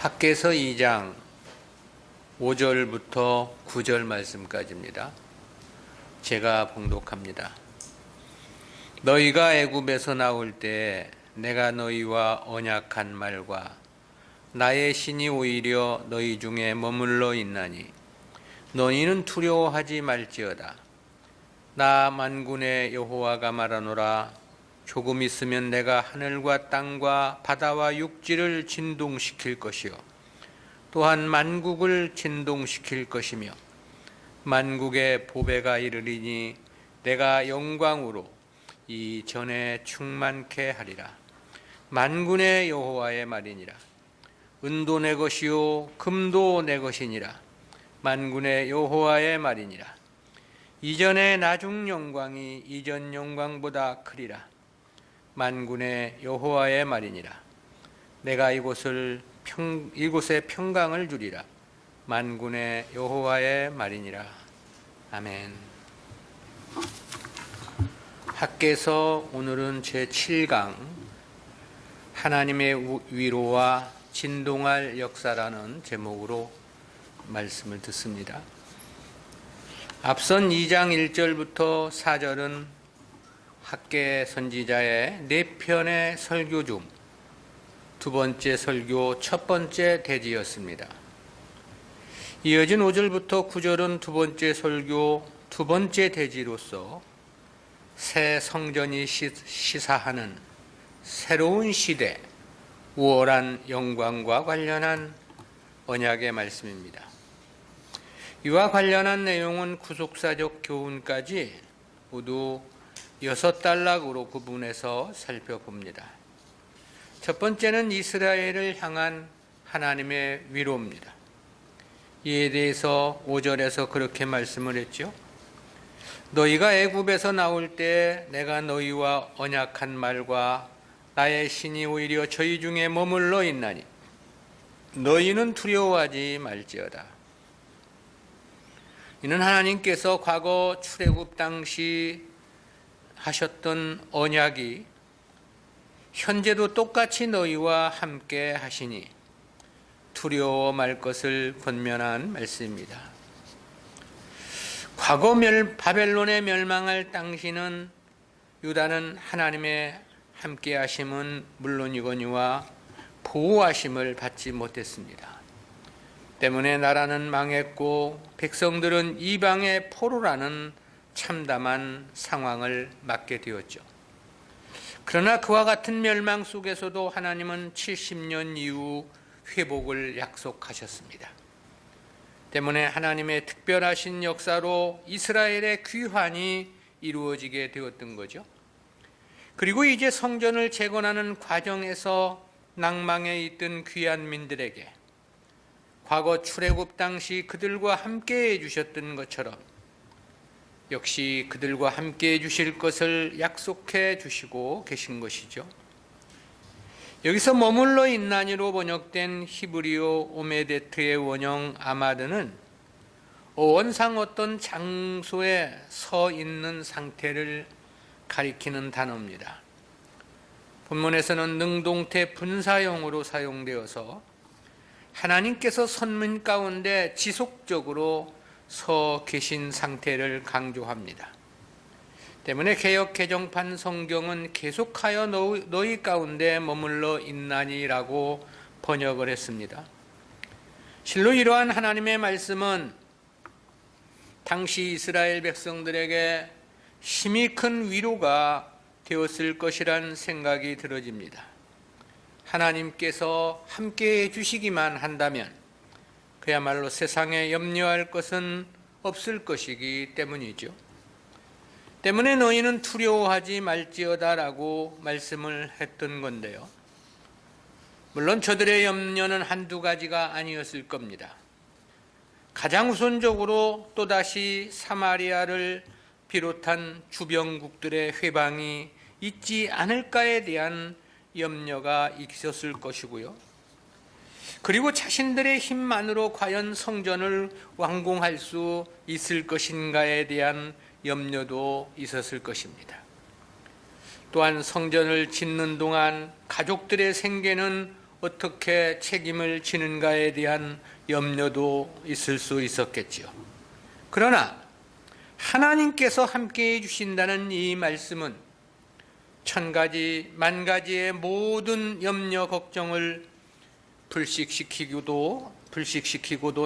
학개서 2장 5절부터 9절 말씀까지입니다. 제가 봉독합니다. 너희가 애굽에서 나올 때 내가 너희와 언약한 말과 나의 신이 오히려 너희 중에 머물러 있나니 너희는 두려워하지 말지어다. 나 만군의 여호와가 말하노라. 조금 있으면 내가 하늘과 땅과 바다와 육지를 진동시킬 것이요 또한 만국을 진동시킬 것이며 만국의 보배가 이르리니 내가 영광으로 이 전에 충만케 하리라. 만군의 여호와의 말이니라. 은도 내 것이요 금도 내 것이니라. 만군의 여호와의 말이니라. 이전의 나중 영광이 이전 영광보다 크리라. 만군의 여호와의 말이니라. 내가 이곳에 평강을 주리라. 만군의 여호와의 말이니라. 아멘. 학개서 오늘은 제7강 하나님의 위로와 진동할 역사라는 제목으로 말씀을 듣습니다. 앞선 2장 1절부터 4절은 학개 선지자의 4편의 설교 중 두 번째 설교 첫 번째 대지였습니다. 이어진 5절부터 9절은 두 번째 설교 두 번째 대지로서 새 성전이 시사하는 새로운 시대, 우월한 영광과 관련한 언약의 말씀입니다. 이와 관련한 내용은 구속사적 교훈까지 모두 6단락으로 구분해서 살펴봅니다. 첫 번째는 이스라엘을 향한 하나님의 위로입니다. 이에 대해서 5절에서 그렇게 말씀을 했죠. 너희가 애굽에서 나올 때 내가 너희와 언약한 말과 나의 신이 오히려 저희 중에 머물러 있나니 너희는 두려워하지 말지어다. 이는 하나님께서 과거 출애굽 당시 하셨던 언약이 현재도 똑같이 너희와 함께 하시니 두려워 말 것을 권면한 말씀입니다. 과거 바벨론에 멸망할 당시는 유다는 하나님의 함께 하심은 물론이거니와 보호하심을 받지 못했습니다. 때문에 나라는 망했고 백성들은 이방의 포로라는 참담한 상황을 맞게 되었죠. 그러나 그와 같은 멸망 속에서도 하나님은 70년 이후 회복을 약속하셨습니다. 때문에 하나님의 특별하신 역사로 이스라엘의 귀환이 이루어지게 되었던 거죠. 그리고 이제 성전을 재건하는 과정에서 낭망에 있던 귀한 민들에게 과거 출애굽 당시 그들과 함께 해주셨던 것처럼 역시 그들과 함께 해주실 것을 약속해 주시고 계신 것이죠. 여기서 머물러 있나니로 번역된 히브리어 오메데트의 원형 아마드는 원상 어떤 장소에 서 있는 상태를 가리키는 단어입니다. 본문에서는 능동태 분사형으로 사용되어서 하나님께서 선민 가운데 지속적으로 서 계신 상태를 강조합니다. 때문에 개역 개정판 성경은 계속하여 너희 가운데 머물러 있나니라고 번역을 했습니다. 실로 이러한 하나님의 말씀은 당시 이스라엘 백성들에게 힘이 큰 위로가 되었을 것이란 생각이 들어집니다. 하나님께서 함께 해주시기만 한다면 그야말로 세상에 염려할 것은 없을 것이기 때문이죠. 때문에 너희는 두려워하지 말지어다라고 말씀을 했던 건데요. 물론 저들의 염려는 한두 가지가 아니었을 겁니다. 가장 우선적으로 또다시 사마리아를 비롯한 주변국들의 회방이 있지 않을까에 대한 염려가 있었을 것이고요. 그리고 자신들의 힘만으로 과연 성전을 완공할 수 있을 것인가에 대한 염려도 있었을 것입니다. 또한 성전을 짓는 동안 가족들의 생계는 어떻게 책임을 지는가에 대한 염려도 있을 수 있었겠지요. 그러나 하나님께서 함께해 주신다는 이 말씀은 천가지 만가지의 모든 염려 걱정을 불식시키고도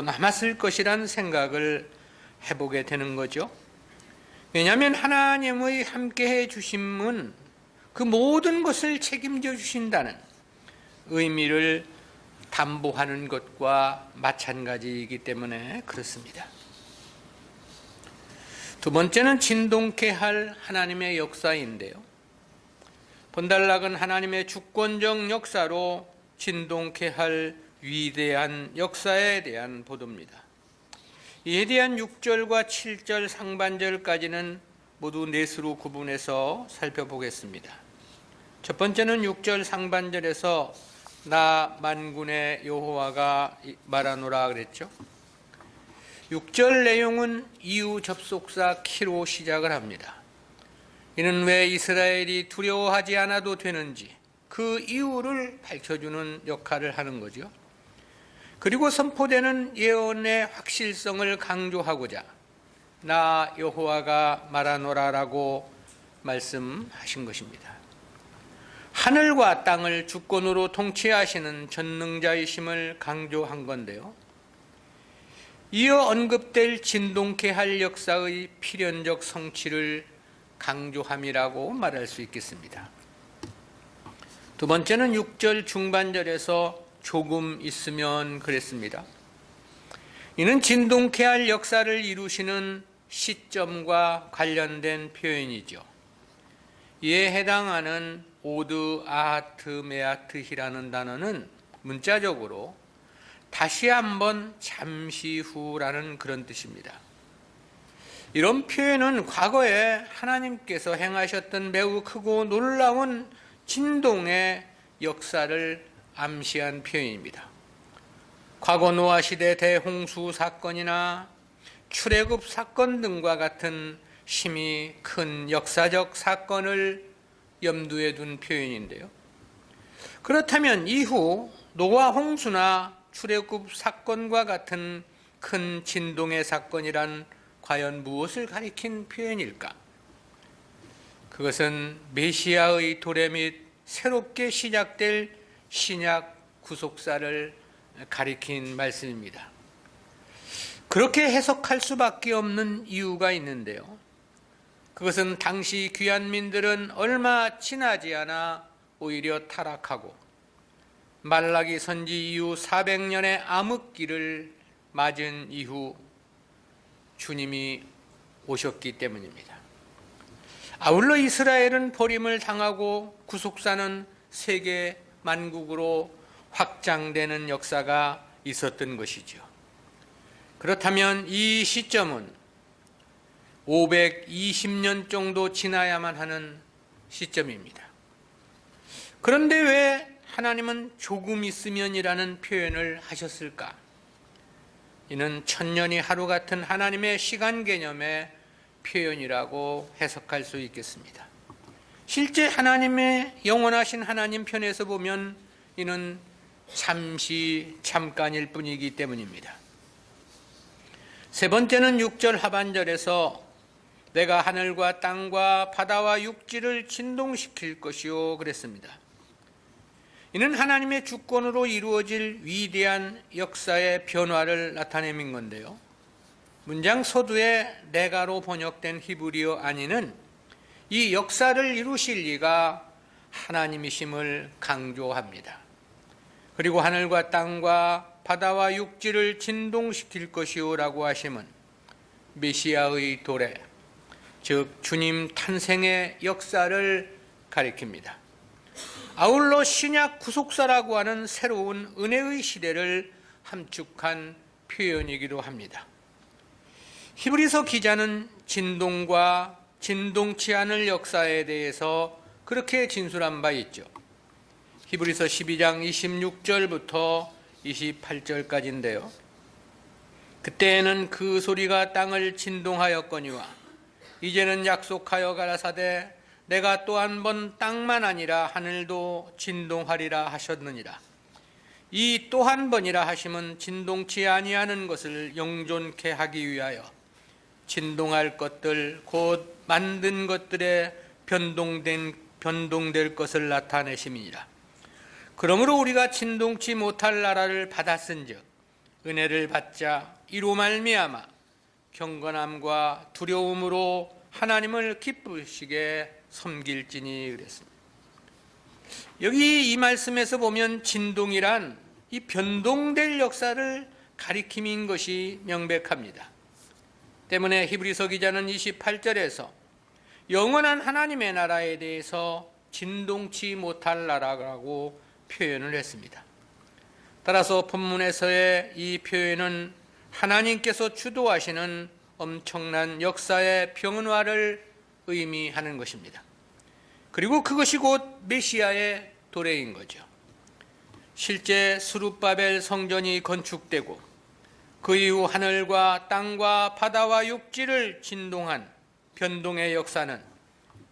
남았을 것이란 생각을 해보게 되는 거죠. 왜냐하면 하나님의 함께해 주심은 그 모든 것을 책임져 주신다는 의미를 담보하는 것과 마찬가지이기 때문에 그렇습니다. 두 번째는 진동케 할 하나님의 역사인데요. 본달락은 하나님의 주권적 역사로 진동케 할 위대한 역사에 대한 보도입니다. 이에 대한 6절과 7절 상반절까지는 모두 넷으로 구분해서 살펴보겠습니다. 첫 번째는 6절 상반절에서 나 만군의 여호와가 말하노라 그랬죠. 6절 내용은 이유 접속사 키로 시작을 합니다. 이는 왜 이스라엘이 두려워하지 않아도 되는지 그 이유를 밝혀주는 역할을 하는 거죠. 그리고 선포되는 예언의 확실성을 강조하고자 나 여호와가 말하노라라고 말씀하신 것입니다. 하늘과 땅을 주권으로 통치하시는 전능자이심을 강조한 건데요. 이어 언급될 진동케 할 역사의 필연적 성취를 강조함이라고 말할 수 있겠습니다. 두 번째는 6절 중반절에서 조금 있으면 그랬습니다. 이는 진동케 할 역사를 이루시는 시점과 관련된 표현이죠. 이에 해당하는 오드 아하트 메아트히라는 단어는 문자적으로 다시 한번 잠시 후라는 그런 뜻입니다. 이런 표현은 과거에 하나님께서 행하셨던 매우 크고 놀라운 진동의 역사를 암시한 표현입니다. 과거 노아 시대 대홍수 사건이나 출애굽 사건 등과 같은 심히 큰 역사적 사건을 염두에 둔 표현인데요. 그렇다면 이후 노아 홍수나 출애굽 사건과 같은 큰 진동의 사건이란 과연 무엇을 가리킨 표현일까? 그것은 메시아의 도래 및 새롭게 시작될 신약 구속사를 가리킨 말씀입니다. 그렇게 해석할 수밖에 없는 이유가 있는데요. 그것은 당시 귀환민들은 얼마 지나지 않아 오히려 타락하고 말라기 선지 이후 400년의 암흑기를 맞은 이후 주님이 오셨기 때문입니다. 아울러 이스라엘은 버림을 당하고 구속사는 세계 만국으로 확장되는 역사가 있었던 것이죠. 그렇다면 이 시점은 520년 정도 지나야만 하는 시점입니다. 그런데 왜 하나님은 조금 있으면이라는 표현을 하셨을까? 이는 천년이 하루 같은 하나님의 시간 개념의 표현이라고 해석할 수 있겠습니다. 실제 하나님의 영원하신 하나님 편에서 보면 이는 잠깐일 뿐이기 때문입니다. 세 번째는 6절 하반절에서 내가 하늘과 땅과 바다와 육지를 진동시킬 것이요 그랬습니다. 이는 하나님의 주권으로 이루어질 위대한 역사의 변화를 나타내는 건데요. 문장 서두에 내가로 번역된 히브리어 안에는 이 역사를 이루실 이가 하나님이심을 강조합니다. 그리고 하늘과 땅과 바다와 육지를 진동시킬 것이오라고 하심은 메시아의 도래, 즉 주님 탄생의 역사를 가리킵니다. 아울러 신약 구속사라고 하는 새로운 은혜의 시대를 함축한 표현이기도 합니다. 히브리서 기자는 진동과 진동치 않을 역사에 대해서 그렇게 진술한 바 있죠. 히브리서 12장 26절부터 28절까지인데요. 그때에는 그 소리가 땅을 진동하였거니와 이제는 약속하여 가라사대 내가 또 한 번 땅만 아니라 하늘도 진동하리라 하셨느니라. 이 또 한 번이라 하심은 진동치 아니하는 것을 영존케 하기 위하여 진동할 것들 곧 만든 것들에 변동될 것을 나타내심이니라. 그러므로 우리가 진동치 못할 나라를 받았은즉 은혜를 받자 이로 말미암아 경건함과 두려움으로 하나님을 기쁘시게 섬길지니 그랬습니다. 여기 이 말씀에서 보면 진동이란 이 변동될 역사를 가리킴인 것이 명백합니다. 때문에 히브리서 기자는 28절에서 영원한 하나님의 나라에 대해서 진동치 못할 나라라고 표현을 했습니다. 따라서 본문에서의 이 표현은 하나님께서 주도하시는 엄청난 역사의 평온화를 의미하는 것입니다. 그리고 그것이 곧 메시아의 도래인 거죠. 실제 스룹바벨 성전이 건축되고 그 이후 하늘과 땅과 바다와 육지를 진동한 변동의 역사는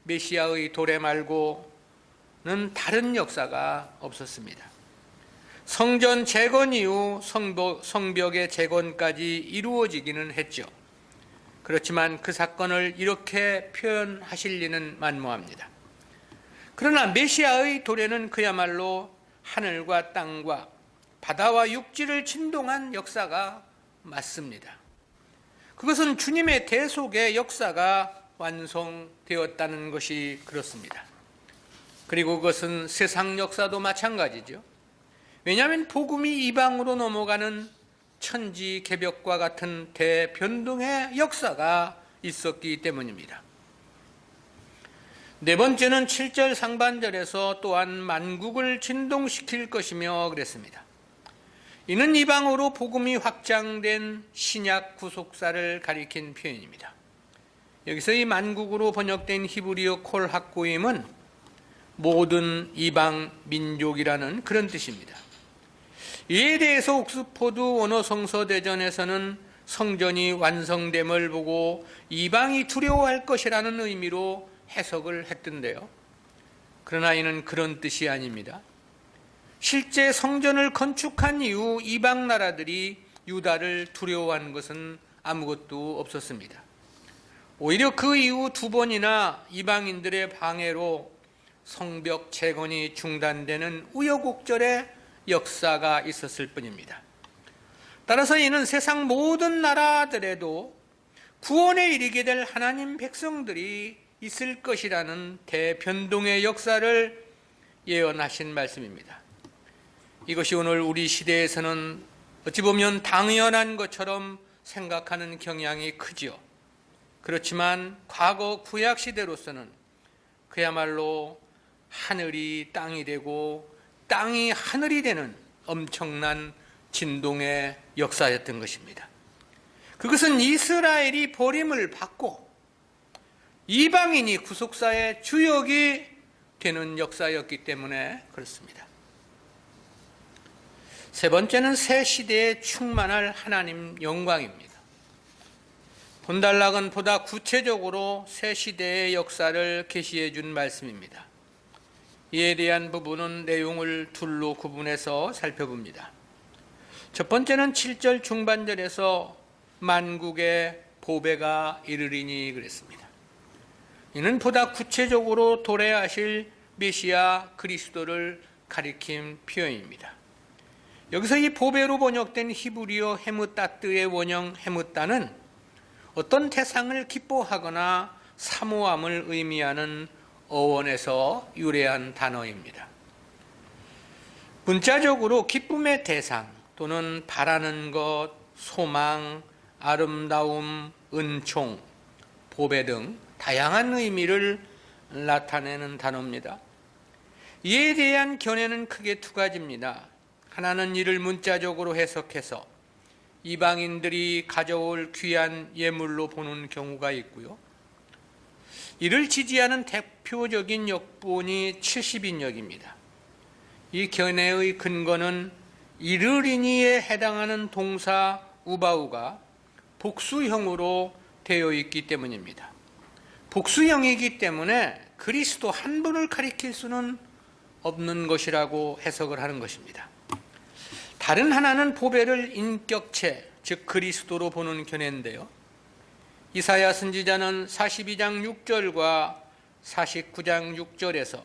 메시아의 도래 말고는 다른 역사가 없었습니다. 성전 재건 이후 성벽의 재건까지 이루어지기는 했죠. 그렇지만 그 사건을 이렇게 표현하실 리는 만무합니다. 그러나 메시아의 도래는 그야말로 하늘과 땅과 바다와 육지를 진동한 역사가 맞습니다. 그것은 주님의 대속의 역사가 완성되었다는 것이 그렇습니다. 그리고 그것은 세상 역사도 마찬가지죠. 왜냐하면 복음이 이방으로 넘어가는 천지개벽과 같은 대변동의 역사가 있었기 때문입니다. 네 번째는 7절 상반절에서 또한 만국을 진동시킬 것이며 그랬습니다. 이는 이방으로 복음이 확장된 신약 구속사를 가리킨 표현입니다. 여기서 이 만국으로 번역된 히브리어 콜 학고임은 모든 이방 민족이라는 그런 뜻입니다. 이에 대해서 옥스포드 원어성서대전에서는 성전이 완성됨을 보고 이방이 두려워할 것이라는 의미로 해석을 했던데요. 그러나 이는 그런 뜻이 아닙니다. 실제 성전을 건축한 이후 이방 나라들이 유다를 두려워한 것은 아무것도 없었습니다. 오히려 그 이후 두 번이나 이방인들의 방해로 성벽 재건이 중단되는 우여곡절의 역사가 있었을 뿐입니다. 따라서 이는 세상 모든 나라들에도 구원에 이르게 될 하나님 백성들이 있을 것이라는 대변동의 역사를 예언하신 말씀입니다. 이것이 오늘 우리 시대에서는 어찌 보면 당연한 것처럼 생각하는 경향이 크죠. 그렇지만 과거 구약 시대로서는 그야말로 하늘이 땅이 되고 땅이 하늘이 되는 엄청난 진동의 역사였던 것입니다. 그것은 이스라엘이 버림을 받고 이방인이 구속사의 주역이 되는 역사였기 때문에 그렇습니다. 세 번째는 새 시대에 충만할 하나님 영광입니다. 본달락은 보다 구체적으로 새 시대의 역사를 계시해 준 말씀입니다. 이에 대한 부분은 내용을 둘로 구분해서 살펴봅니다. 첫 번째는 7절 중반절에서 만국의 보배가 이르리니 그랬습니다. 이는 보다 구체적으로 도래하실 메시아 그리스도를 가리킨 표현입니다. 여기서 이 보배로 번역된 히브리어 헤무따뜨의 원형 헤무따는 어떤 대상을 기뻐하거나 사모함을 의미하는 어원에서 유래한 단어입니다. 문자적으로 기쁨의 대상 또는 바라는 것, 소망, 아름다움, 은총, 보배 등 다양한 의미를 나타내는 단어입니다. 이에 대한 견해는 크게 두 가지입니다. 하나는 이를 문자적으로 해석해서 이방인들이 가져올 귀한 예물로 보는 경우가 있고요. 이를 지지하는 대표적인 역본이 70인역입니다. 이 견해의 근거는 이르리니에 해당하는 동사 우바우가 복수형으로 되어 있기 때문입니다. 복수형이기 때문에 그리스도 한 분을 가리킬 수는 없는 것이라고 해석을 하는 것입니다. 다른 하나는 보배를 인격체, 즉 그리스도로 보는 견해인데요. 이사야 선지자는 42장 6절과 49장 6절에서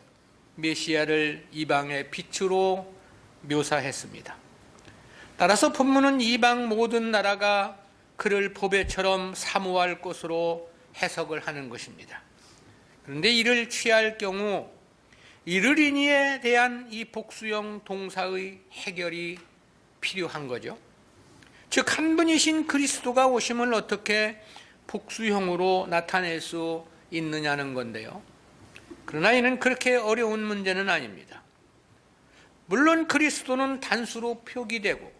메시아를 이방의 빛으로 묘사했습니다. 따라서 본문은 이방 모든 나라가 그를 보배처럼 사모할 것으로 해석을 하는 것입니다. 그런데 이를 취할 경우 이르리니에 대한 이 복수형 동사의 해결이 필요한 거죠. 즉, 한 분이신 그리스도가 오심을 어떻게 복수형으로 나타낼 수 있느냐는 건데요. 그러나 이는 그렇게 어려운 문제는 아닙니다. 물론 그리스도는 단수로 표기되고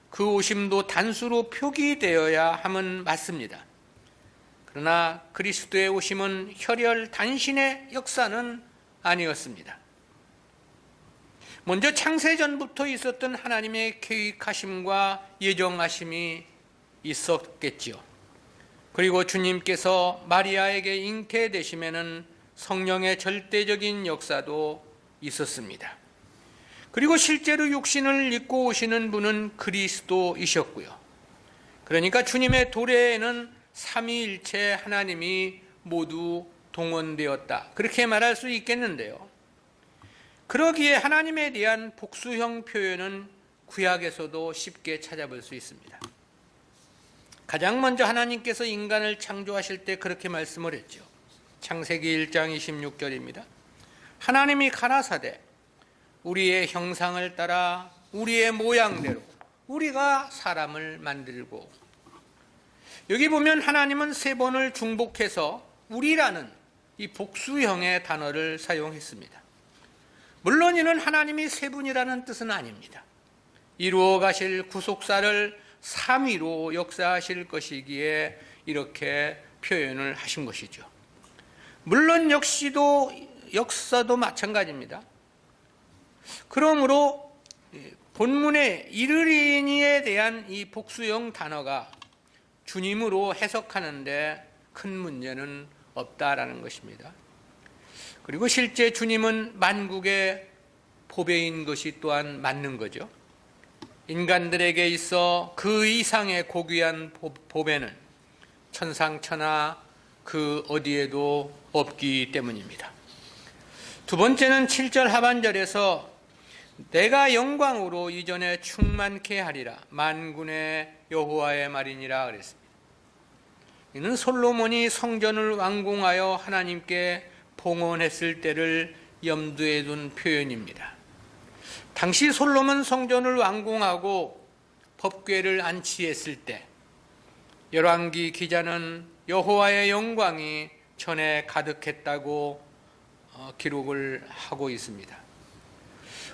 그 오심도 단수로 표기되어야 함은 맞습니다. 그러나 그리스도의 오심은 혈혈 단신의 역사는 아니었습니다. 먼저 창세전부터 있었던 하나님의 계획하심과 예정하심이 있었겠지요. 그리고 주님께서 마리아에게 잉태되심에는 성령의 절대적인 역사도 있었습니다. 그리고 실제로 육신을 입고 오시는 분은 그리스도이셨고요. 그러니까 주님의 도래에는 삼위일체 하나님이 모두 동원되었다, 그렇게 말할 수 있겠는데요. 그러기에 하나님에 대한 복수형 표현은 구약에서도 쉽게 찾아볼 수 있습니다. 가장 먼저 하나님께서 인간을 창조하실 때 그렇게 말씀을 했죠. 창세기 1장 26절입니다. 하나님이 가라사대 우리의 형상을 따라 우리의 모양대로 우리가 사람을 만들고, 여기 보면 하나님은 3번을 중복해서 우리라는 이 복수형의 단어를 사용했습니다. 물론 이는 하나님이 3분이라는 뜻은 아닙니다. 이루어 가실 구속사를 3위로 역사하실 것이기에 이렇게 표현을 하신 것이죠. 물론 역사도 마찬가지입니다. 그러므로 본문의 이르리니에 대한 이 복수형 단어가 주님으로 해석하는데 큰 문제는 없다라는 것입니다. 그리고 실제 주님은 만국의 보배인 것이 또한 맞는 거죠. 인간들에게 있어 그 이상의 고귀한 보배는 천상천하 그 어디에도 없기 때문입니다. 두 번째는 7절 하반절에서 내가 영광으로 이전에 충만케 하리라 만군의 여호와의 말이니라 그랬습니다. 이는 솔로몬이 성전을 완공하여 하나님께 봉헌했을 때를 염두에 둔 표현입니다. 당시 솔로몬 성전을 완공하고 법궤를 안치했을 때 열왕기 기자는 여호와의 영광이 전에 가득했다고 기록을 하고 있습니다.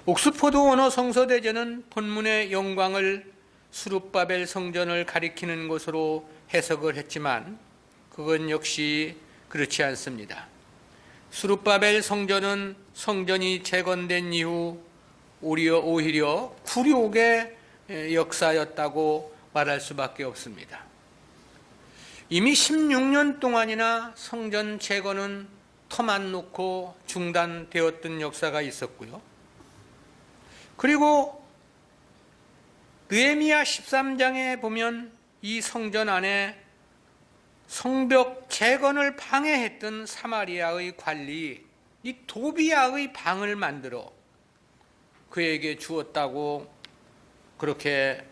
옥스포드 원어 성서대전은 본문의 영광을 수룹바벨 성전을 가리키는 것으로 해석을 했지만 그건 역시 그렇지 않습니다. 수룹바벨 성전은 성전이 재건된 이후 오히려 굴욕의 역사였다고 말할 수밖에 없습니다. 이미 16년 동안이나 성전 재건은 터만 놓고 중단되었던 역사가 있었고요. 그리고 느헤미야 13장에 보면 이 성전 안에 성벽 재건을 방해했던 사마리아의 관리, 이 도비아의 방을 만들어 그에게 주었다고 그렇게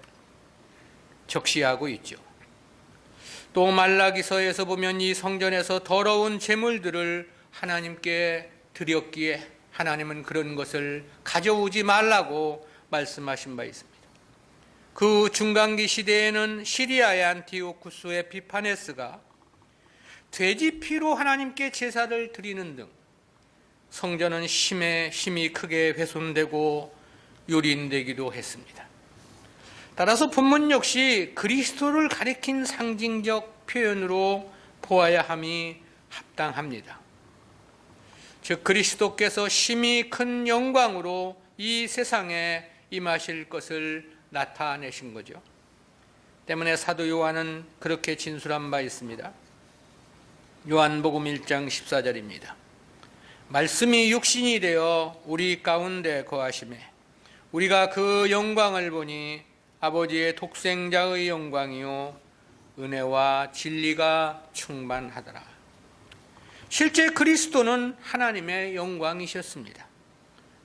적시하고 있죠. 또 말라기서에서 보면 이 성전에서 더러운 제물들을 하나님께 드렸기에 하나님은 그런 것을 가져오지 말라고 말씀하신 바 있습니다. 그 중간기 시대에는 시리아의 안티오쿠스 에피파네스가 돼지 피로 하나님께 제사를 드리는 등 성전은 힘이 크게 훼손되고 유린되기도 했습니다. 따라서 본문 역시 그리스도를 가리킨 상징적 표현으로 보아야 함이 합당합니다. 즉 그리스도께서 심히 큰 영광으로 이 세상에 임하실 것을 나타내신 거죠. 때문에 사도 요한은 그렇게 진술한 바 있습니다. 요한복음 1장 14절입니다. 말씀이 육신이 되어 우리 가운데 거하심에 우리가 그 영광을 보니 아버지의 독생자의 영광이요 은혜와 진리가 충만하더라. 실제 그리스도는 하나님의 영광이셨습니다.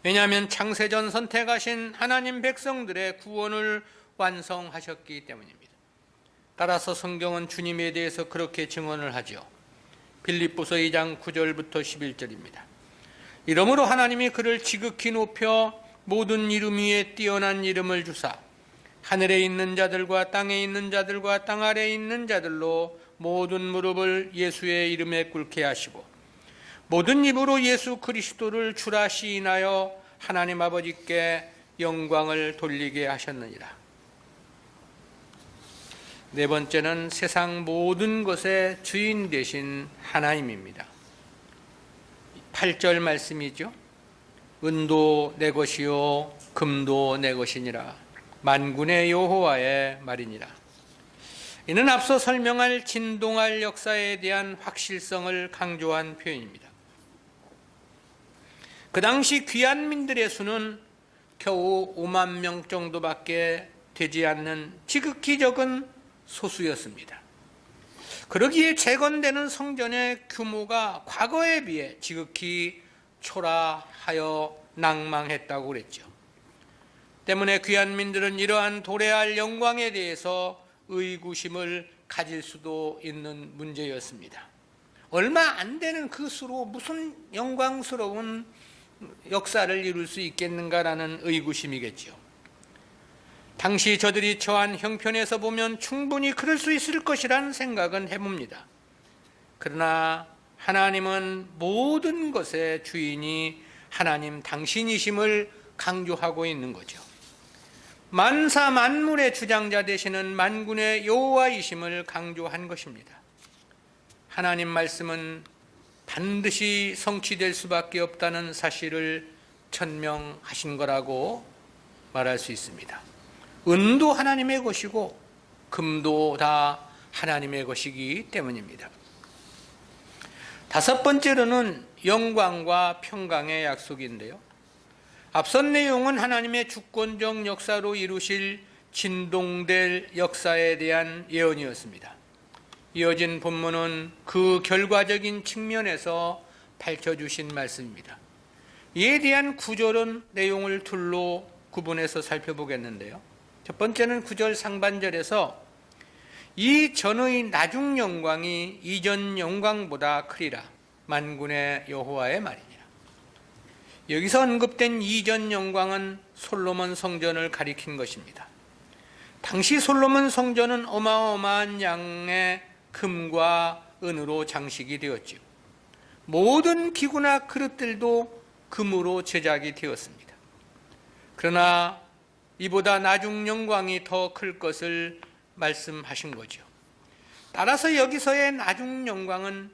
왜냐하면 창세전 선택하신 하나님 백성들의 구원을 완성하셨기 때문입니다. 따라서 성경은 주님에 대해서 그렇게 증언을 하죠. 빌립보서 2장 9절부터 11절입니다. 이러므로 하나님이 그를 지극히 높여 모든 이름 위에 뛰어난 이름을 주사 하늘에 있는 자들과 땅에 있는 자들과 땅 아래에 있는 자들로 모든 무릎을 예수의 이름에 꿇게 하시고 모든 입으로 예수 그리스도를 주라 시인하여 하나님 아버지께 영광을 돌리게 하셨느니라. 네 번째는 세상 모든 것의 주인 되신 하나님입니다. 8절 말씀이죠. 은도 내 것이요 금도 내 것이니라. 만군의 여호와의 말이니라. 이는 앞서 설명할 진동할 역사에 대한 확실성을 강조한 표현입니다. 그 당시 귀환민들의 수는 겨우 5만 명 정도밖에 되지 않는 지극히 적은 소수였습니다. 그러기에 재건되는 성전의 규모가 과거에 비해 지극히 초라하여 낭망했다고 그랬죠. 때문에 귀환민들은 이러한 도래할 영광에 대해서 의구심을 가질 수도 있는 문제였습니다. 얼마 안 되는 그 수로 무슨 영광스러운 역사를 이룰 수 있겠는가라는 의구심이겠죠. 당시 저들이 처한 형편에서 보면 충분히 그럴 수 있을 것이라는 생각은 해봅니다. 그러나 하나님은 모든 것의 주인이 하나님 당신이심을 강조하고 있는 거죠. 만사 만물의 주장자 되시는 만군의 여호와이심을 강조한 것입니다. 하나님 말씀은 반드시 성취될 수밖에 없다는 사실을 천명하신 거라고 말할 수 있습니다. 은도 하나님의 것이고 금도 다 하나님의 것이기 때문입니다. 다섯 번째로는 영광과 평강의 약속인데요. 앞선 내용은 하나님의 주권적 역사로 이루실 진동될 역사에 대한 예언이었습니다. 이어진 본문은 그 결과적인 측면에서 밝혀주신 말씀입니다. 이에 대한 구절은 내용을 둘로 구분해서 살펴보겠는데요. 첫 번째는 9절 상반절에서 이 전의 나중 영광이 이전 영광보다 크리라 만군의 여호와의 말이니라. 여기서 언급된 이전 영광은 솔로몬 성전을 가리킨 것입니다. 당시 솔로몬 성전은 어마어마한 양의 금과 은으로 장식이 되었지요. 모든 기구나 그릇들도 금으로 제작이 되었습니다. 그러나 이보다 나중 영광이 더 클 것을 말씀하신 거죠. 따라서 여기서의 나중 영광은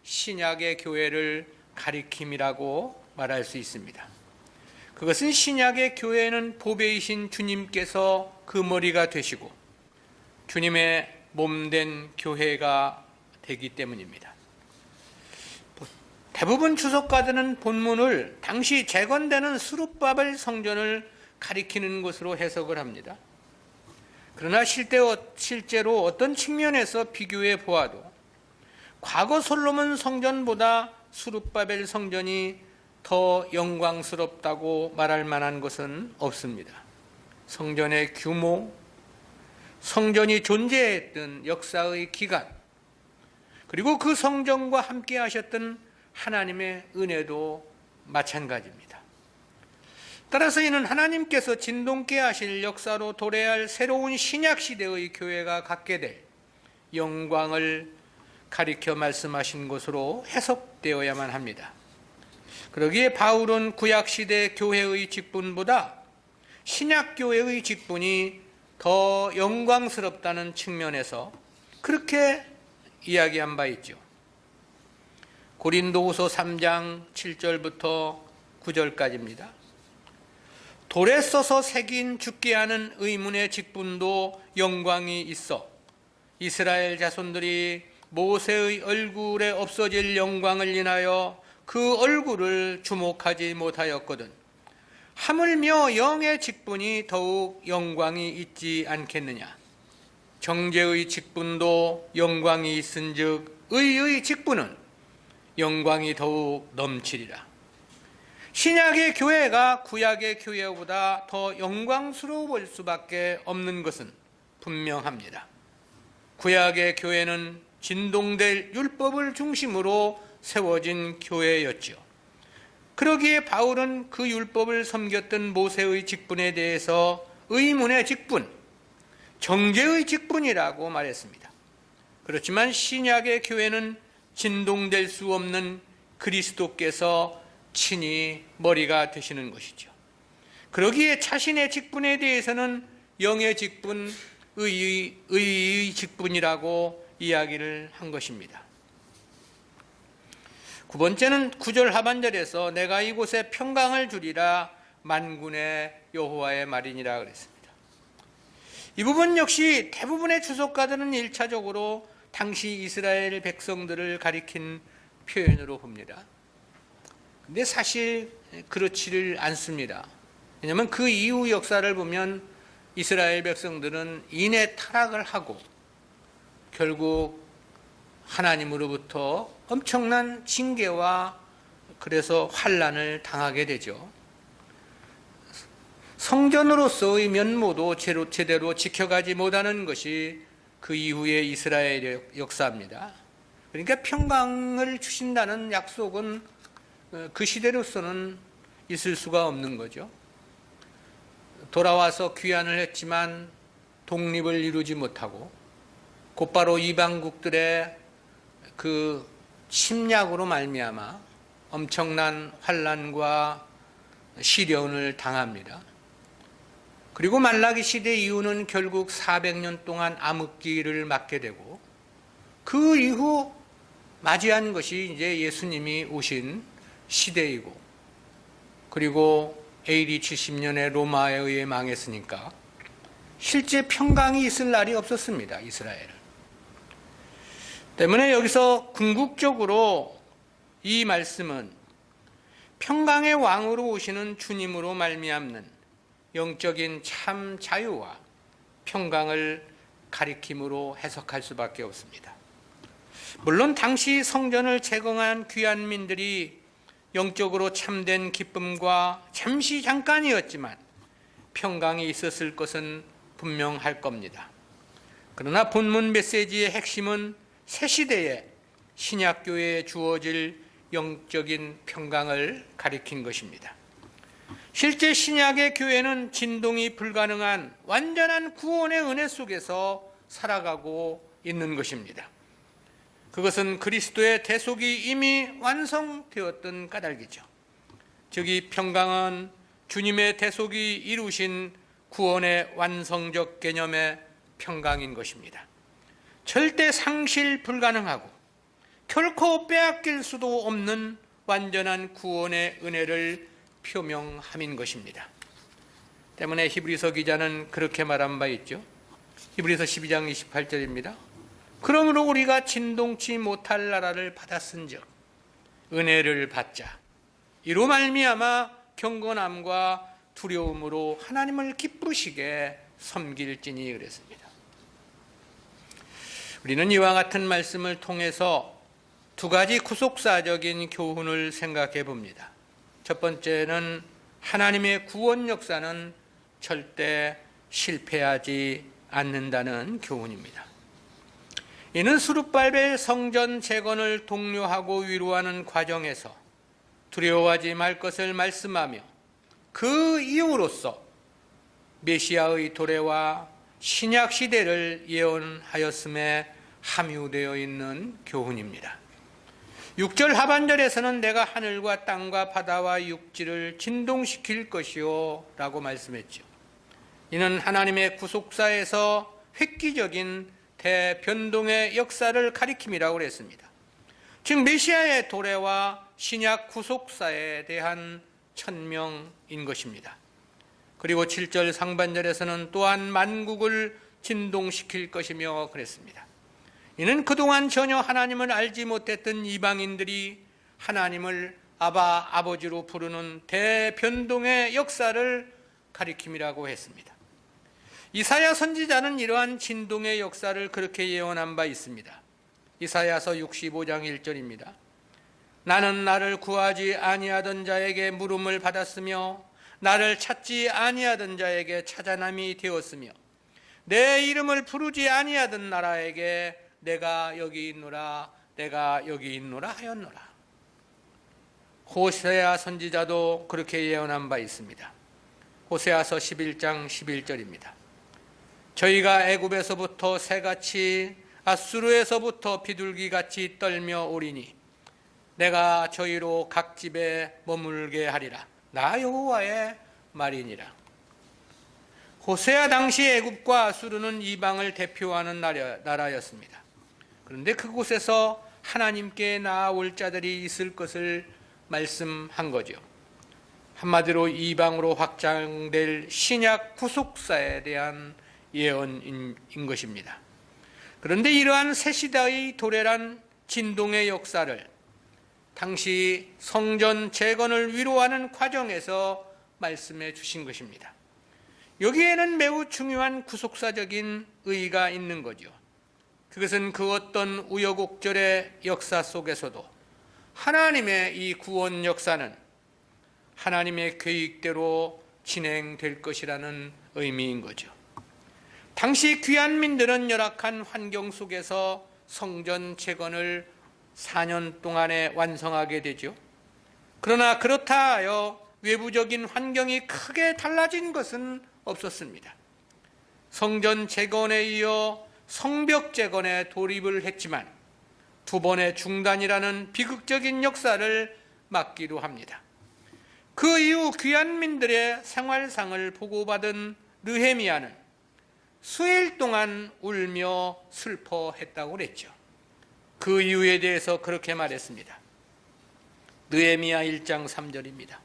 신약의 교회를 가리킴이라고 말할 수 있습니다. 그것은 신약의 교회는 보배이신 주님께서 그 머리가 되시고 주님의 몸된 교회가 되기 때문입니다. 대부분 주석가들은 본문을 당시 재건되는 스룹바벨 성전을 가리키는 것으로 해석을 합니다. 그러나 실제로 어떤 측면에서 비교해 보아도 과거 솔로몬 성전보다 스룹바벨 성전이 더 영광스럽다고 말할 만한 것은 없습니다. 성전의 규모, 성전이 존재했던 역사의 기간, 그리고 그 성전과 함께 하셨던 하나님의 은혜도 마찬가지입니다. 따라서 이는 하나님께서 진동케 하실 역사로 도래할 새로운 신약 시대의 교회가 갖게 될 영광을 가리켜 말씀하신 것으로 해석되어야만 합니다. 그러기에 바울은 구약시대 교회의 직분보다 신약교회의 직분이 더 영광스럽다는 측면에서 그렇게 이야기한 바 있죠. 고린도후서 3장 7절부터 9절까지입니다. 돌에 써서 새긴 죽게 하는 의문의 직분도 영광이 있어 이스라엘 자손들이 모세의 얼굴에 없어질 영광을 인하여 그 얼굴을 주목하지 못하였거든 하물며 영의 직분이 더욱 영광이 있지 않겠느냐. 정죄의 직분도 영광이 있은즉 의의 직분은 영광이 더욱 넘치리라. 신약의 교회가 구약의 교회보다 더 영광스러울 수밖에 없는 것은 분명합니다. 구약의 교회는 진동될 율법을 중심으로 세워진 교회였죠. 그러기에 바울은 그 율법을 섬겼던 모세의 직분에 대해서 의문의 직분, 정죄의 직분이라고 말했습니다. 그렇지만 신약의 교회는 진동될 수 없는 그리스도께서 친히 머리가 되시는 것이죠. 그러기에 자신의 직분에 대해서는 영의 직분, 의의 직분이라고 이야기를 한 것입니다. 9번째는 9절 하반절에서 내가 이곳에 평강을 주리라 만군의 여호와의 말이니라 그랬습니다. 이 부분 역시 대부분의 주석가들은 1차적으로 당시 이스라엘 백성들을 가리킨 표현으로 봅니다. 근데 사실 그렇지를 않습니다. 왜냐하면 그 이후 역사를 보면 이스라엘 백성들은 인해 타락을 하고 결국 하나님으로부터 엄청난 징계와 그래서 환난을 당하게 되죠. 성전으로서의 면모도 제대로 지켜가지 못하는 것이 그 이후의 이스라엘의 역사입니다. 그러니까 평강을 주신다는 약속은 그 시대로서는 있을 수가 없는 거죠. 돌아와서 귀환을 했지만 독립을 이루지 못하고 곧바로 이방국들의 그 침략으로 말미암아 엄청난 환난과 시련을 당합니다. 그리고 말라기 시대 이후는 결국 400년 동안 암흑기를 맞게 되고 그 이후 맞이한 것이 이제 예수님이 오신 시대이고 그리고 AD 70년에 로마에 의해 망했으니까 실제 평강이 있을 날이 없었습니다. 이스라엘은. 때문에 여기서 궁극적으로 이 말씀은 평강의 왕으로 오시는 주님으로 말미암는 영적인 참 자유와 평강을 가리킴으로 해석할 수밖에 없습니다. 물론 당시 성전을 재건한 귀환민들이 영적으로 참된 기쁨과 잠깐이었지만 평강이 있었을 것은 분명할 겁니다. 그러나 본문 메시지의 핵심은 새 시대에 신약교회에 주어질 영적인 평강을 가리킨 것입니다. 실제 신약의 교회는 진동이 불가능한 완전한 구원의 은혜 속에서 살아가고 있는 것입니다. 그것은 그리스도의 대속이 이미 완성되었던 까닭이죠. 즉 이 평강은 주님의 대속이 이루신 구원의 완성적 개념의 평강인 것입니다. 절대 상실 불가능하고 결코 빼앗길 수도 없는 완전한 구원의 은혜를 표명함인 것입니다. 때문에 히브리서 기자는 그렇게 말한 바 있죠. 히브리서 12장 28절입니다. 그러므로 우리가 진동치 못할 나라를 받았은즉 은혜를 받자. 이로 말미암아 경건함과 두려움으로 하나님을 기쁘시게 섬길지니 그랬습니다. 우리는 이와 같은 말씀을 통해서 두 가지 구속사적인 교훈을 생각해 봅니다. 첫 번째는 하나님의 구원 역사는 절대 실패하지 않는다는 교훈입니다. 이는 스룹발벨 성전 재건을 독려하고 위로하는 과정에서 두려워하지 말 것을 말씀하며 그 이유로서 메시아의 도래와 신약 시대를 예언하였음에 함유되어 있는 교훈입니다. 6절 하반절에서는 내가 하늘과 땅과 바다와 육지를 진동시킬 것이요 라고 말씀했죠. 이는 하나님의 구속사에서 획기적인 대변동의 역사를 가리킴이라고 했습니다. 즉 메시아의 도래와 신약 구속사에 대한 천명인 것입니다. 그리고 7절 상반절에서는 또한 만국을 진동시킬 것이며 그랬습니다. 이는 그동안 전혀 하나님을 알지 못했던 이방인들이 하나님을 아바, 아버지로 부르는 대변동의 역사를 가리킴이라고 했습니다. 이사야 선지자는 이러한 진동의 역사를 그렇게 예언한 바 있습니다. 이사야서 65장 1절입니다. 나는 나를 구하지 아니하던 자에게 물음을 받았으며 나를 찾지 아니하던 자에게 찾아남이 되었으며 내 이름을 부르지 아니하던 나라에게 내가 여기 있노라 내가 여기 있노라 하였노라. 호세아 선지자도 그렇게 예언한 바 있습니다. 호세아서 11장 11절입니다. 저희가 애굽에서부터 새같이 아수르에서부터 비둘기같이 떨며 오리니 내가 저희로 각 집에 머물게 하리라. 나 여호와의 말이니라. 호세아 당시 애굽과 아수르는 이방을 대표하는 나라였습니다. 그런데 그곳에서 하나님께 나아올 자들이 있을 것을 말씀한 거죠. 한마디로 이방으로 확장될 신약 구속사에 대한 예언인 것입니다. 그런데 이러한 새 시대의 도래란 진동의 역사를 당시 성전 재건을 위로하는 과정에서 말씀해 주신 것입니다. 여기에는 매우 중요한 구속사적인 의의가 있는 거죠. 그것은 그 어떤 우여곡절의 역사 속에서도 하나님의 이 구원 역사는 하나님의 계획대로 진행될 것이라는 의미인 거죠. 당시 귀환민들은 열악한 환경 속에서 성전 재건을 4년 동안에 완성하게 되죠. 그러나 그렇다 하여 외부적인 환경이 크게 달라진 것은 없었습니다. 성전 재건에 이어 성벽 재건에 돌입을 했지만 두 번의 중단이라는 비극적인 역사를 맞기도 합니다. 그 이후 귀환민들의 생활상을 보고받은 느헤미야는 수일 동안 울며 슬퍼했다고 그랬죠. 그 이유에 대해서 그렇게 말했습니다. 느헤미야 1장 3절입니다.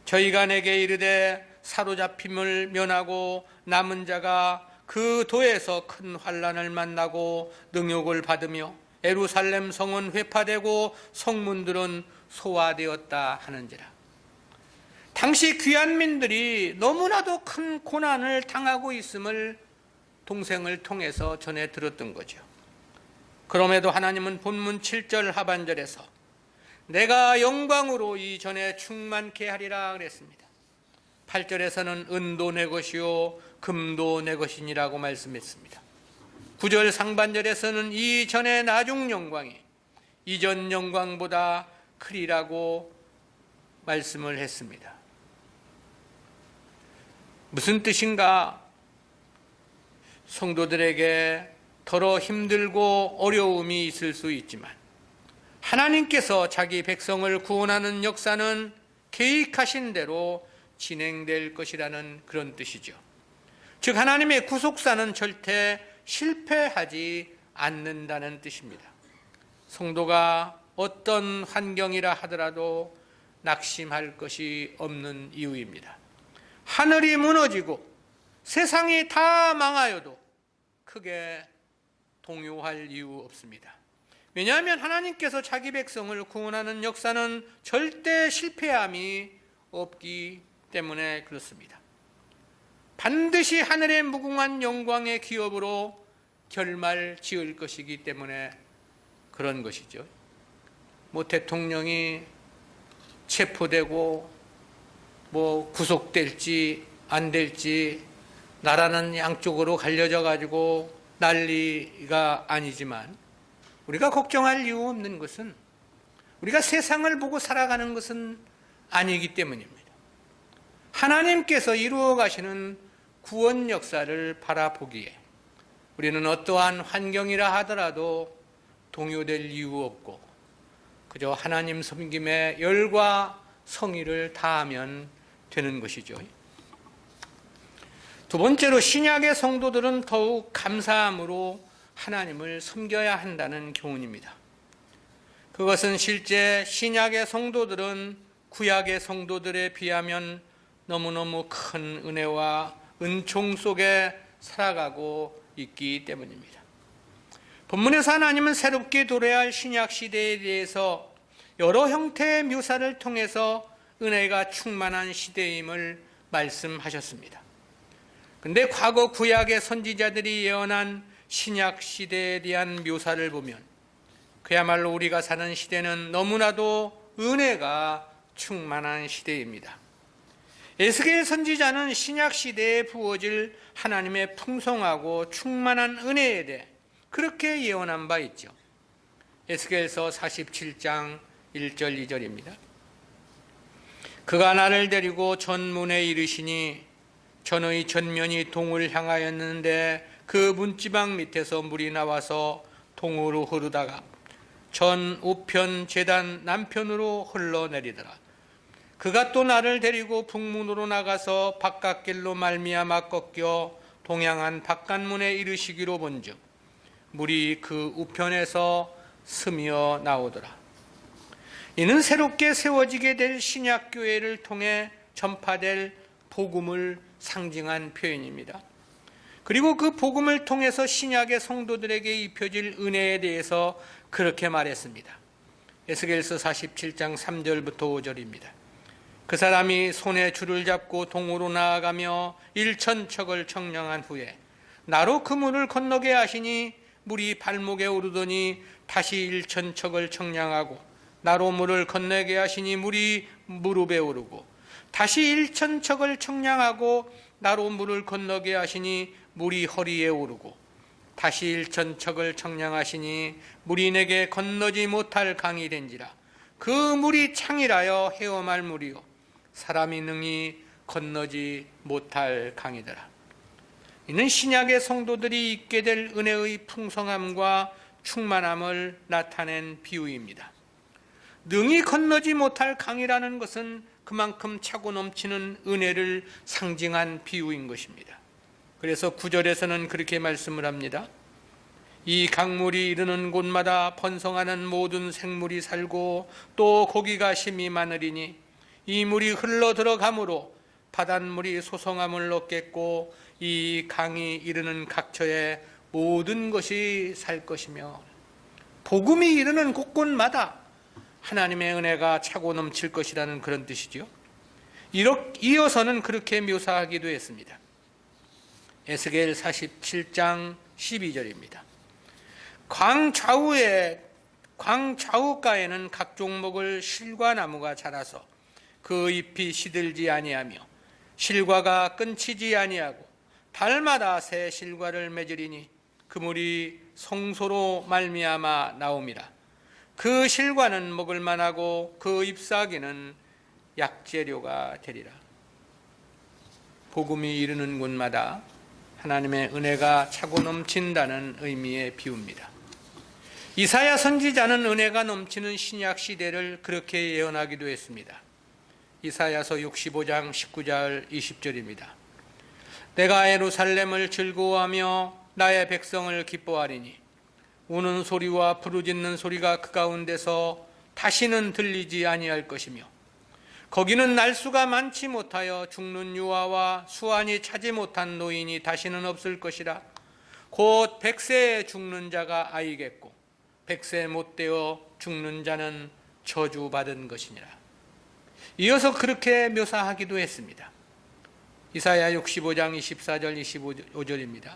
저희가 내게 이르되 사로잡힘을 면하고 남은 자가 그 도에서 큰 환난을 만나고 능욕을 받으며 예루살렘 성은 회파되고 성문들은 소화되었다 하는지라. 당시 귀환민들이 너무나도 큰 고난을 당하고 있음을 동생을 통해서 전해 들었던 거죠. 그럼에도 하나님은 본문 7절 하반절에서 내가 영광으로 이전에 충만케 하리라 그랬습니다. 8절에서는 은도 내 것이요 금도 내 것이니라고 말씀했습니다. 9절 상반절에서는 이전의 나중 영광이 이전 영광보다 크리라고 말씀을 했습니다. 무슨 뜻인가? 성도들에게 더러 힘들고 어려움이 있을 수 있지만 하나님께서 자기 백성을 구원하는 역사는 계획하신 대로 진행될 것이라는 그런 뜻이죠. 즉 하나님의 구속사는 절대 실패하지 않는다는 뜻입니다. 성도가 어떤 환경이라 하더라도 낙심할 것이 없는 이유입니다. 하늘이 무너지고 세상이 다 망하여도 크게 동요할 이유 없습니다. 왜냐하면 하나님께서 자기 백성을 구원하는 역사는 절대 실패함이 없기 때문에 그렇습니다. 반드시 하늘의 무궁한 영광의 기업으로 결말 지을 것이기 때문에 그런 것이죠. 대통령이 체포되고 구속될지 안 될지 나라는 양쪽으로 갈려져 가지고 난리가 아니지만 우리가 걱정할 이유 없는 것은 우리가 세상을 보고 살아가는 것은 아니기 때문입니다. 하나님께서 이루어 가시는 구원 역사를 바라보기에 우리는 어떠한 환경이라 하더라도 동요될 이유 없고 그저 하나님 섬김에 열과 성의를 다하면 되는 것이죠. 두 번째로 신약의 성도들은 더욱 감사함으로 하나님을 섬겨야 한다는 교훈입니다. 그것은 실제 신약의 성도들은 구약의 성도들에 비하면 너무너무 큰 은혜와 은총 속에 살아가고 있기 때문입니다. 본문에서 하나님은 새롭게 도래할 신약 시대에 대해서 여러 형태의 묘사를 통해서 은혜가 충만한 시대임을 말씀하셨습니다. 근데 과거 구약의 선지자들이 예언한 신약 시대에 대한 묘사를 보면 그야말로 우리가 사는 시대는 너무나도 은혜가 충만한 시대입니다. 에스겔 선지자는 신약 시대에 부어질 하나님의 풍성하고 충만한 은혜에 대해 그렇게 예언한 바 있죠. 에스겔서 47장 1절 2절입니다. 그가 나를 데리고 전문에 이르시니 전의 전면이 동을 향하였는데 그 문지방 밑에서 물이 나와서 동으로 흐르다가 전 우편 제단 남편으로 흘러내리더라. 그가 또 나를 데리고 북문으로 나가서 바깥길로 말미암아 꺾여 동양한 바깥문에 이르시기로 본즉 물이 그 우편에서 스며 나오더라. 이는 새롭게 세워지게 될 신약교회를 통해 전파될 복음을 상징한 표현입니다. 그리고 그 복음을 통해서 신약의 성도들에게 입혀질 은혜에 대해서 그렇게 말했습니다. 에스겔서 47장 3절부터 5절입니다. 그 사람이 손에 줄을 잡고 동으로 나아가며 1,000척을 청량한 후에 나로 그 물을 건너게 하시니 물이 발목에 오르더니 다시 1,000척을 청량하고 나로 물을 건너게 하시니 물이 무릎에 오르고 다시 1,000척을 청량하고 나로 물을 건너게 하시니 물이 허리에 오르고 다시 1,000척을 청량하시니 물이 내게 건너지 못할 강이 된지라. 그 물이 창이라여 헤엄할 물이요 사람이 능히 건너지 못할 강이더라. 이는 신약의 성도들이 있게 될 은혜의 풍성함과 충만함을 나타낸 비유입니다. 능히 건너지 못할 강이라는 것은 그만큼 차고 넘치는 은혜를 상징한 비유인 것입니다. 그래서 9절에서는 그렇게 말씀을 합니다. 이 강물이 이르는 곳마다 번성하는 모든 생물이 살고 또 고기가 심이 많으리니 이 물이 흘러 들어가므로 바닷물이 소성함을 얻겠고 이 강이 이르는 각처에 모든 것이 살 것이며 복음이 이르는 곳곳마다 하나님의 은혜가 차고 넘칠 것이라는 그런 뜻이죠. 이어서는 그렇게 묘사하기도 했습니다. 에스겔 47장 12절입니다. 광 좌우가에는 각 종목을 실과나무가 자라서 그 잎이 시들지 아니하며 실과가 끊치지 아니하고 달마다 새 실과를 맺으리니 그 물이 성소로 말미암아 나옴이라. 그 실과는 먹을 만하고 그 잎사귀는 약재료가 되리라. 복음이 이르는 곳마다 하나님의 은혜가 차고 넘친다는 의미의 비유입니다. 이사야 선지자는 은혜가 넘치는 신약 시대를 그렇게 예언하기도 했습니다. 이사야서 65장 19절 20절입니다. 내가 예루살렘을 즐거워하며 나의 백성을 기뻐하리니 우는 소리와 부르짖는 소리가 그 가운데서 다시는 들리지 아니할 것이며 거기는 날수가 많지 못하여 죽는 유아와 수완이 차지 못한 노인이 다시는 없을 것이라. 곧 100세에 죽는 자가 아이겠고 100세 못 되어 죽는 자는 저주받은 것이니라. 이어서 그렇게 묘사하기도 했습니다. 이사야 65장 24절 25절입니다.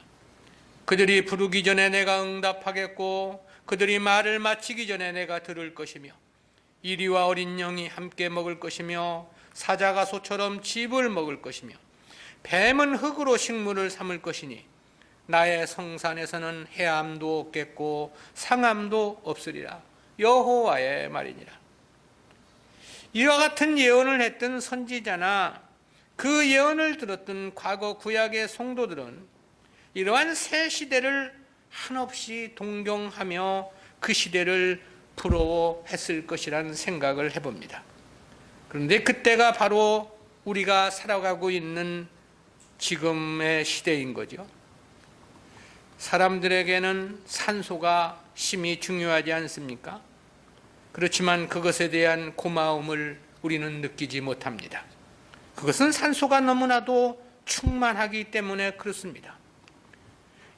그들이 부르기 전에 내가 응답하겠고 그들이 말을 마치기 전에 내가 들을 것이며 이리와 어린 영이 함께 먹을 것이며 사자가 소처럼 짚을 먹을 것이며 뱀은 흙으로 식물을 삼을 것이니 나의 성산에서는 해함도 없겠고 상함도 없으리라. 여호와의 말이니라. 이와 같은 예언을 했던 선지자나 그 예언을 들었던 과거 구약의 성도들은 이러한 새 시대를 한없이 동경하며 그 시대를 부러워했을 것이라는 생각을 해봅니다. 그런데 그때가 바로 우리가 살아가고 있는 지금의 시대인 거죠. 사람들에게는 산소가 심히 중요하지 않습니까? 그렇지만 그것에 대한 고마움을 우리는 느끼지 못합니다. 그것은 산소가 너무나도 충만하기 때문에 그렇습니다.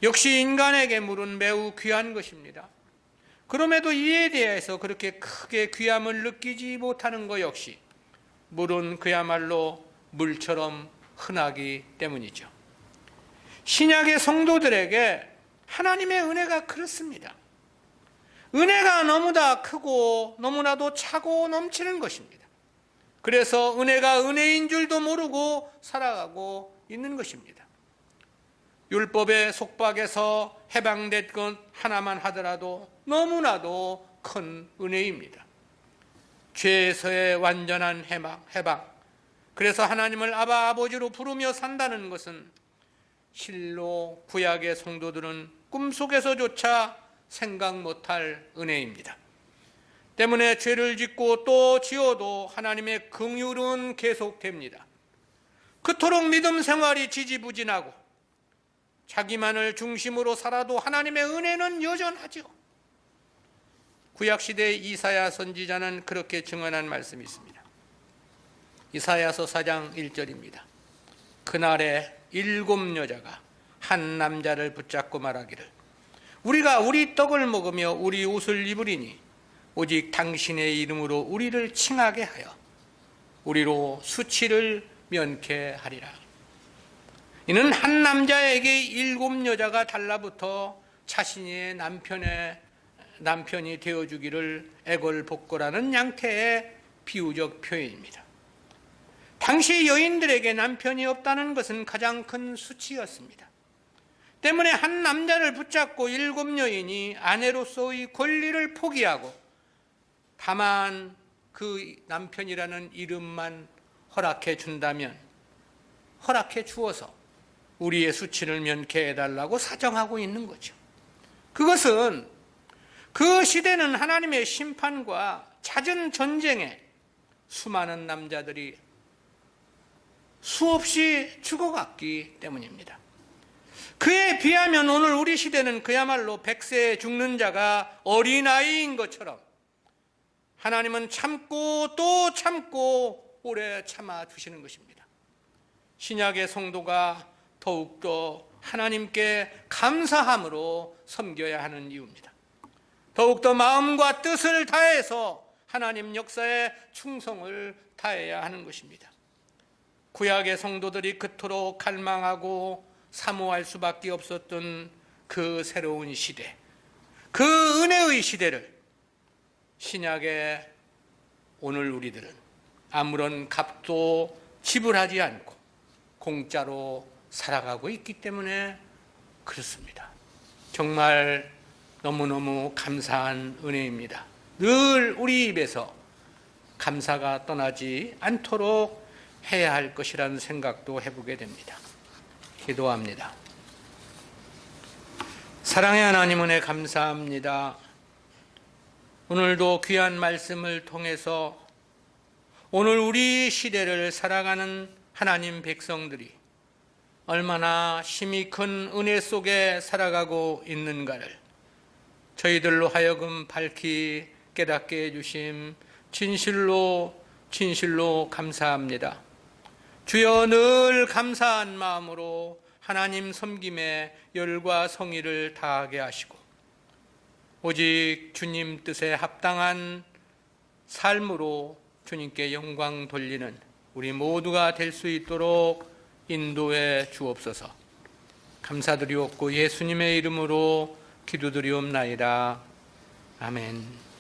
역시 인간에게 물은 매우 귀한 것입니다. 그럼에도 이에 대해서 그렇게 크게 귀함을 느끼지 못하는 것 역시 물은 그야말로 물처럼 흔하기 때문이죠. 신약의 성도들에게 하나님의 은혜가 그렇습니다. 은혜가 너무나 크고 너무나도 차고 넘치는 것입니다. 그래서 은혜가 은혜인 줄도 모르고 살아가고 있는 것입니다. 율법의 속박에서 해방된 것 하나만 하더라도 너무나도 큰 은혜입니다. 죄에서의 완전한 해방. 그래서 하나님을 아바 아버지로 부르며 산다는 것은 실로 구약의 성도들은 꿈속에서조차 생각 못할 은혜입니다. 때문에 죄를 짓고 또 지어도 하나님의 긍휼은 계속됩니다. 그토록 믿음 생활이 지지부진하고 자기만을 중심으로 살아도 하나님의 은혜는 여전하죠. 구약시대의 이사야 선지자는 그렇게 증언한 말씀이 있습니다. 이사야서 4장 1절입니다. 그날에 7 여자가 한 남자를 붙잡고 말하기를 우리가 우리 떡을 먹으며 우리 옷을 입으리니 오직 당신의 이름으로 우리를 칭하게 하여 우리로 수치를 면케하리라. 이는 한 남자에게 7 여자가 달라붙어 자신의 남편이 되어주기를 애걸복걸하는 양태의 비유적 표현입니다. 당시 여인들에게 남편이 없다는 것은 가장 큰 수치였습니다. 때문에 한 남자를 붙잡고 7 여인이 아내로서의 권리를 포기하고 다만 그 남편이라는 이름만 허락해 준다면 허락해 주어서 우리의 수치를 면케해달라고 사정하고 있는 거죠. 그것은 그 시대는 하나님의 심판과 잦은 전쟁에 수많은 남자들이 수없이 죽어갔기 때문입니다. 그에 비하면 오늘 우리 시대는 그야말로 100세에 죽는 자가 어린아이인 것처럼 하나님은 참고 또 참고 오래 참아 주시는 것입니다. 신약의 성도가 더욱더 하나님께 감사함으로 섬겨야 하는 이유입니다. 더욱더 마음과 뜻을 다해서 하나님 역사에 충성을 다해야 하는 것입니다. 구약의 성도들이 그토록 갈망하고 사모할 수밖에 없었던 그 새로운 시대, 그 은혜의 시대를 신약의 오늘 우리들은 아무런 값도 지불하지 않고 공짜로 살아가고 있기 때문에 그렇습니다. 정말 너무너무 감사한 은혜입니다. 늘 우리 입에서 감사가 떠나지 않도록 해야 할 것이라는 생각도 해보게 됩니다. 기도합니다. 사랑의 하나님 은혜 감사합니다. 오늘도 귀한 말씀을 통해서 오늘 우리 시대를 살아가는 하나님 백성들이 얼마나 심히 큰 은혜 속에 살아가고 있는가를 저희들로 하여금 밝히 깨닫게 해주심 진실로 감사합니다. 주여 늘 감사한 마음으로 하나님 섬김에 열과 성의를 다하게 하시고 오직 주님 뜻에 합당한 삶으로 주님께 영광 돌리는 우리 모두가 될 수 있도록 인도해 주옵소서. 감사드리옵고 예수님의 이름으로 기도드리옵나이다. 아멘.